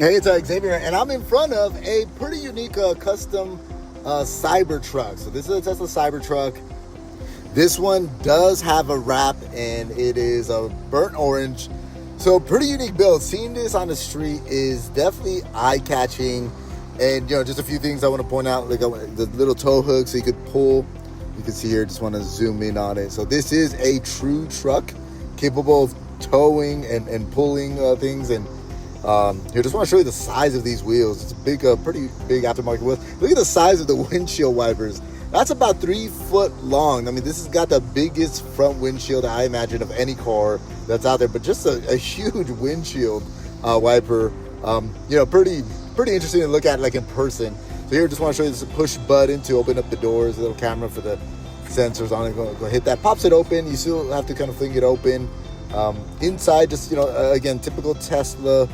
Hey, it's Xavier, and I'm in front of a pretty unique custom Cybertruck. So this is a Tesla Cybertruck. This one does have a wrap, and it is a burnt orange. So pretty unique build. Seeing this on the street is definitely eye-catching. And just a few things I want to point out, like the little tow hook, so you could pull. You can see here. Just want to zoom in on it. So this is a true truck, capable of towing and pulling things. And here, just want to show you the size of these wheels. It's a big, pretty big aftermarket wheel. Look at the size of the windshield wipers. That's about 3 foot long. I mean, this has got the biggest front windshield I imagine of any car that's out there. But just a huge windshield wiper. Pretty interesting to look at like in person. So here, just want to show you this push button to open up the doors. A little camera for the sensors on it. Go hit that. Pops it open. You still have to kind of fling it open. Inside, just again, typical Tesla.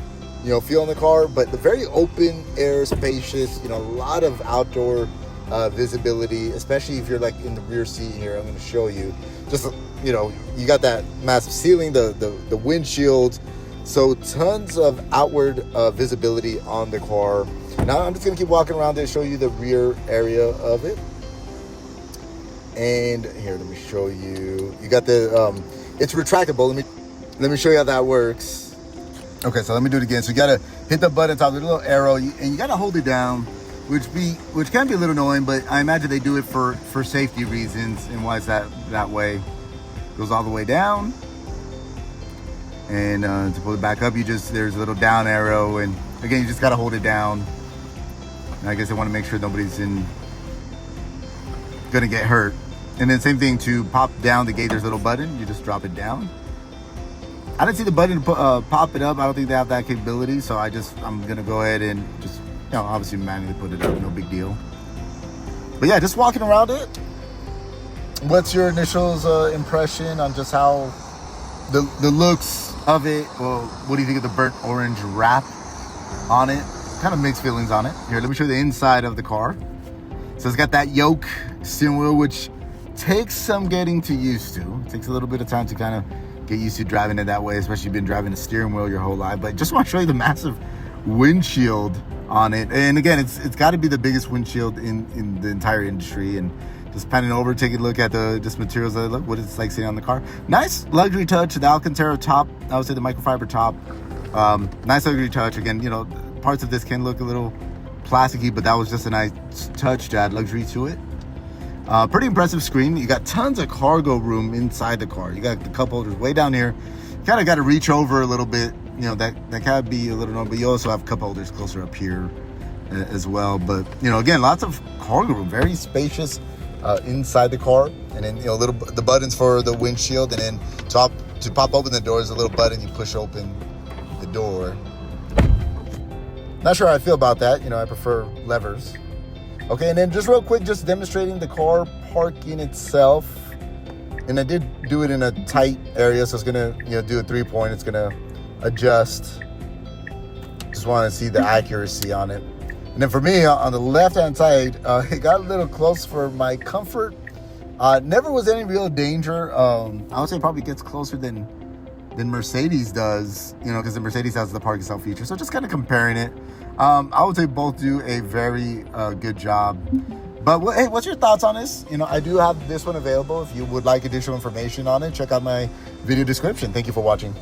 Feel in the car, but the very open air, spacious, a lot of outdoor visibility, especially if you're like in the rear seat here. I'm going to show you. Just, you got that massive ceiling, the windshield. So tons of outward visibility on the car. Now I'm just going to keep walking around there, show you the rear area of it. And here, let me show you. You got the, it's retractable. Let me show you how that works. Okay, so let me do it again. So you gotta hit the button top, there's a little arrow, and you gotta hold it down, which can be a little annoying, but I imagine they do it for safety reasons. And why is that way? Goes all the way down, and to pull it back up, there's a little down arrow, and again, you just gotta hold it down. And I guess they want to make sure nobody's gonna get hurt. And then same thing to pop down the gate. There's a little button. You just drop it down. I didn't see the button to pop it up. I don't think they have that capability, so I'm gonna go ahead and just obviously manually put it up. No big deal. But yeah, just walking around it. What's your initial impression on just how the looks of it? Well, what do you think of the burnt orange wrap on it? Kind of mixed feelings on it. Here, let me show you the inside of the car. So it's got that yoke steering wheel, which takes some getting used to. It takes a little bit of time to kind of get used to driving it that way, especially if you've been driving a steering wheel your whole life. But just want to show you the massive windshield on it. And again, it's got to be the biggest windshield in the entire industry. And just panning over, taking a look at the materials of it, what it's like sitting on the car. Nice luxury touch, the Alcantara top, I would say the microfiber top. Nice luxury touch. Again, parts of this can look a little plasticky, but that was just a nice touch to add luxury to it. Pretty impressive screen. You got tons of cargo room inside the car. You got the cup holders way down here. You kind of got to reach over a little bit. That can be a little annoying, but you also have cup holders closer up here as well. But, again, lots of cargo room. Very spacious inside the car. And then, the buttons for the windshield. And then to pop open the door is a little button. You push open the door. Not sure how I feel about that. I prefer levers. Okay, and then just real quick, just demonstrating the car parking itself. And I did do it in a tight area, so it's gonna, do a 3-point. It's gonna adjust. Just want to see the accuracy on it. And then for me, on the left-hand side, it got a little close for my comfort. Never was any real danger. I would say probably gets closer than Mercedes does, because the Mercedes has the park itself feature. So just kind of comparing it. I would say both do a very good job. But hey, what's your thoughts on this? I do have this one available. If you would like additional information on it, check out my video description. Thank you for watching.